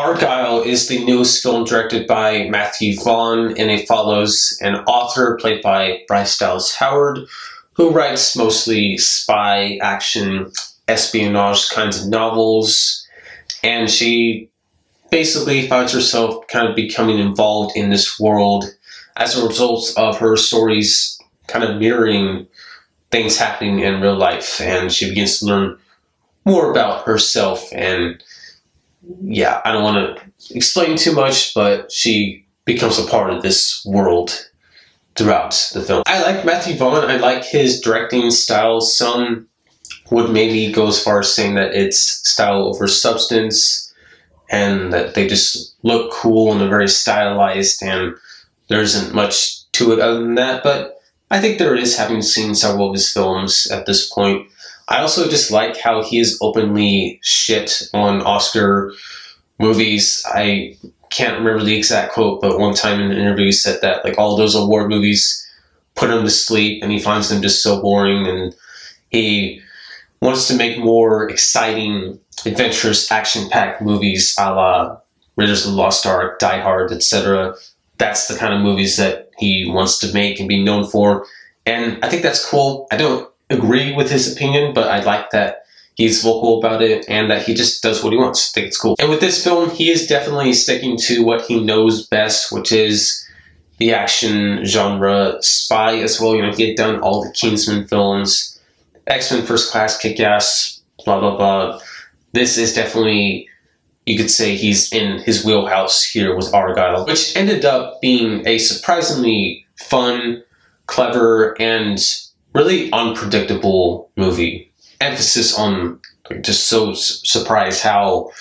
Argylle is the newest film directed by Matthew Vaughn, and it follows an author played by Bryce Dallas Howard, who writes mostly spy, action, espionage kinds of novels, and she basically finds herself kind of becoming involved in this world as a result of her stories kind of mirroring things happening in real life, and she begins to learn more about herself. And yeah, I don't want to explain too much, but she becomes a part of this world throughout the film. I like Matthew Vaughn. I like his directing style. Some would maybe go as far as saying that it's style over substance and that they just look cool and they're very stylized and there isn't much to it other than that. But I think there is, having seen several of his films at this point. I also just like how he is openly shit on Oscar movies. I can't remember the exact quote, but one time in an interview he said that like all those award movies put him to sleep and he finds them just so boring, and he wants to make more exciting, adventurous, action-packed movies a la Raiders of the Lost Ark, Die Hard, etc. That's the kind of movies that he wants to make and be known for, and I think that's cool. I don't agree with his opinion, but I like that he's vocal about it and that he just does what he wants. I think it's cool. And with this film, he is definitely sticking to what he knows best, which is the action genre, spy as well. You know, he had done all the Kingsman films, X-Men First Class, Kick-Ass, blah, blah, blah. This is definitely, you could say he's in his wheelhouse here with Argylle, which ended up being a surprisingly fun, clever, and really unpredictable movie. Emphasis on just so surprised how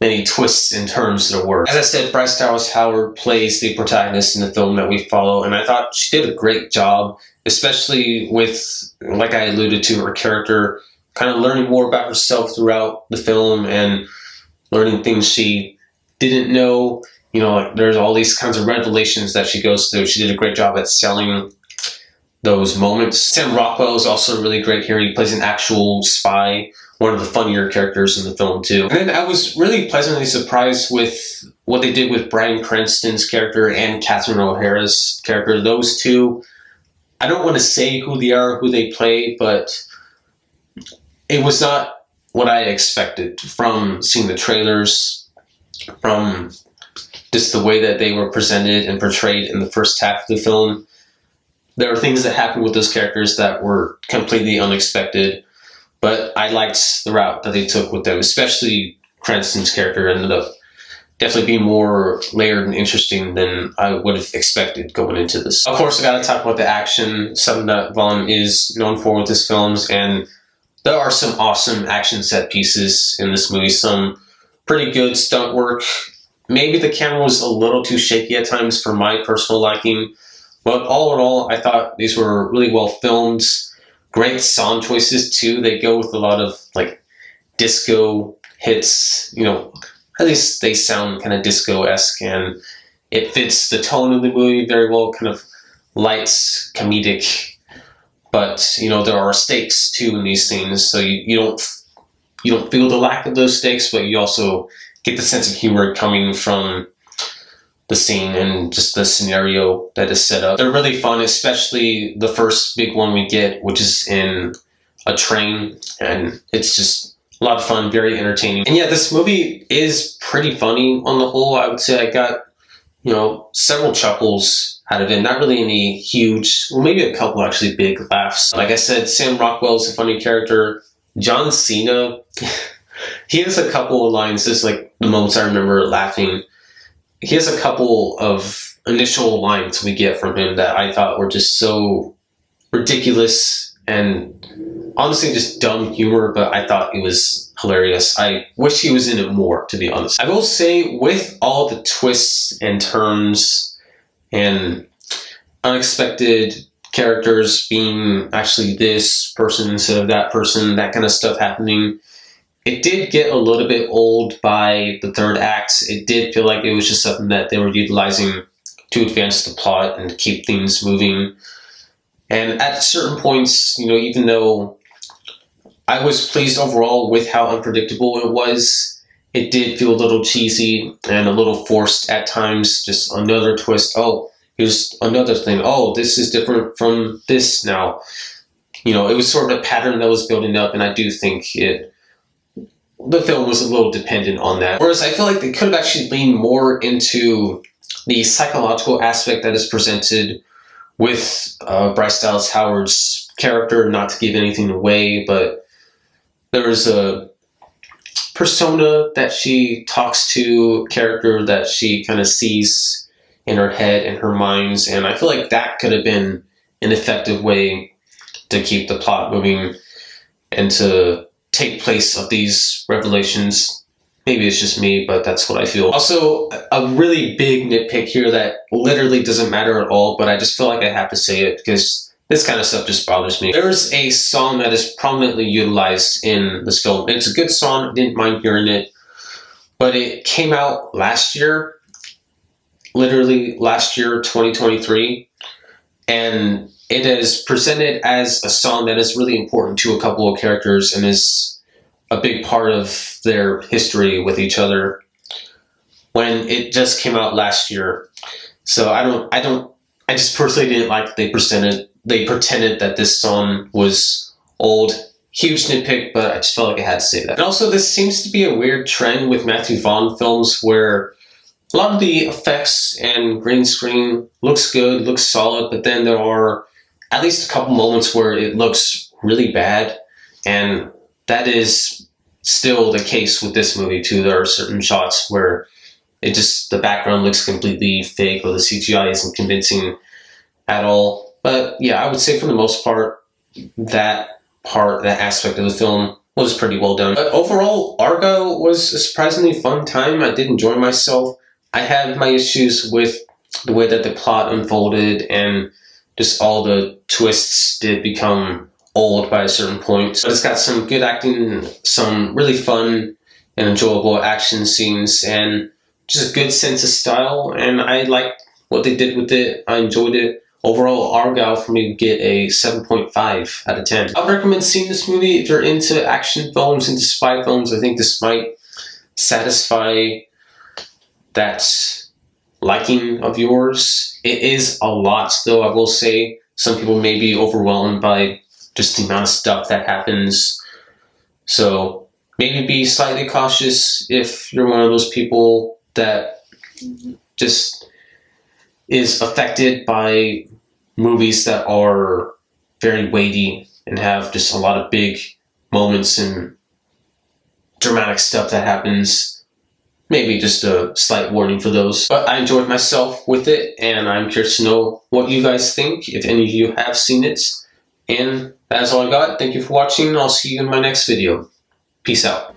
many twists and turns there were. As I said, Bryce Dallas Howard plays the protagonist in the film that we follow, and I thought she did a great job, especially with, like I alluded to, her character kind of learning more about herself throughout the film and learning things she didn't know. You know, like there's all these kinds of revelations that she goes through. She did a great job at selling those moments. Sam Rockwell is also really great here. He plays an actual spy, one of the funnier characters in the film too. And then I was really pleasantly surprised with what they did with Bryan Cranston's character and Catherine O'Hara's character. Those two, I don't want to say who they are, who they play, but it was not what I expected from seeing the trailers, from just the way that they were presented and portrayed in the first half of the film. There are things that happened with those characters that were completely unexpected, but I liked the route that they took with them, especially Cranston's character ended up definitely being more layered and interesting than I would have expected going into this. Of course, I gotta talk about the action, something that Vaughn is known for with his films, and there are some awesome action set pieces in this movie, some pretty good stunt work. Maybe the camera was a little too shaky at times for my personal liking, but all in all, I thought these were really well filmed. Great song choices too. They go with a lot of like disco hits, you know, at least they sound kind of disco-esque, and it fits the tone of the movie very well, kind of light, comedic, but you know, there are stakes too in these scenes, so you don't feel the lack of those stakes, but you also get the sense of humor coming from the scene and just the scenario that is set up. They're really fun, especially the first big one we get, which is in a train, and it's just a lot of fun, very entertaining. And yeah, this movie is pretty funny on the whole. I would say I got, you know, several chuckles out of it. Not really any huge, well, maybe a couple actually big laughs. Like I said, Sam Rockwell is a funny character. John Cena, he has a couple of lines, just like the moments I remember laughing. He has a couple of initial lines we get from him that I thought were just so ridiculous and honestly just dumb humor, but I thought it was hilarious. I wish he was in it more, to be honest. I will say, with all the twists and turns and unexpected characters being actually this person instead of that person, that kind of stuff happening, it did get a little bit old by the third act. It did feel like it was just something that they were utilizing to advance the plot and keep things moving. And at certain points, you know, even though I was pleased overall with how unpredictable it was, it did feel a little cheesy and a little forced at times. Just another twist. Oh, here's another thing. Oh, this is different from this now. You know, it was sort of a pattern that was building up, and I do think the film was a little dependent on that. Whereas I feel like they could have actually leaned more into the psychological aspect that is presented with Bryce Dallas Howard's character, not to give anything away, but there is a persona that she talks to, character that she kind of sees in her head and her minds, and I feel like that could have been an effective way to keep the plot moving and to take place of these revelations. Maybe it's just me, but that's what I feel. Also, a really big nitpick here that literally doesn't matter at all, but I just feel like I have to say it because this kind of stuff just bothers me. There's a song that is prominently utilized in this film. It's a good song, I didn't mind hearing it, but it came out last year, literally last year, 2023, and it is presented as a song that is really important to a couple of characters and is a big part of their history with each other when it just came out last year. So I just personally didn't like that they pretended that this song was old. Huge nitpick, but I just felt like I had to say that. And also, this seems to be a weird trend with Matthew Vaughn films where a lot of the effects and green screen looks good, looks solid, but then there are at least a couple moments where it looks really bad, and that is still the case with this movie too. There are certain shots where the background looks completely fake or the CGI isn't convincing at all. But yeah, I would say for the most part, that aspect of the film was pretty well done. But overall, Argylle was a surprisingly fun time. I did enjoy myself. I had my issues with the way that the plot unfolded, and just all the twists did become old by a certain point. But it's got some good acting, some really fun and enjoyable action scenes, and just a good sense of style, and I liked what they did with it. I enjoyed it. Overall, Argylle for me would get a 7.5 out of 10. I would recommend seeing this movie if you're into action films, into spy films. I think this might satisfy that liking of yours. It is a lot, though, I will say. Some people may be overwhelmed by just the amount of stuff that happens. So maybe be slightly cautious if you're one of those people that just is affected by movies that are very weighty and have just a lot of big moments and dramatic stuff that happens. Maybe just a slight warning for those. But I enjoyed myself with it, and I'm curious to know what you guys think, if any of you have seen it. And that's all I got. Thank you for watching. I'll see you in my next video. Peace out.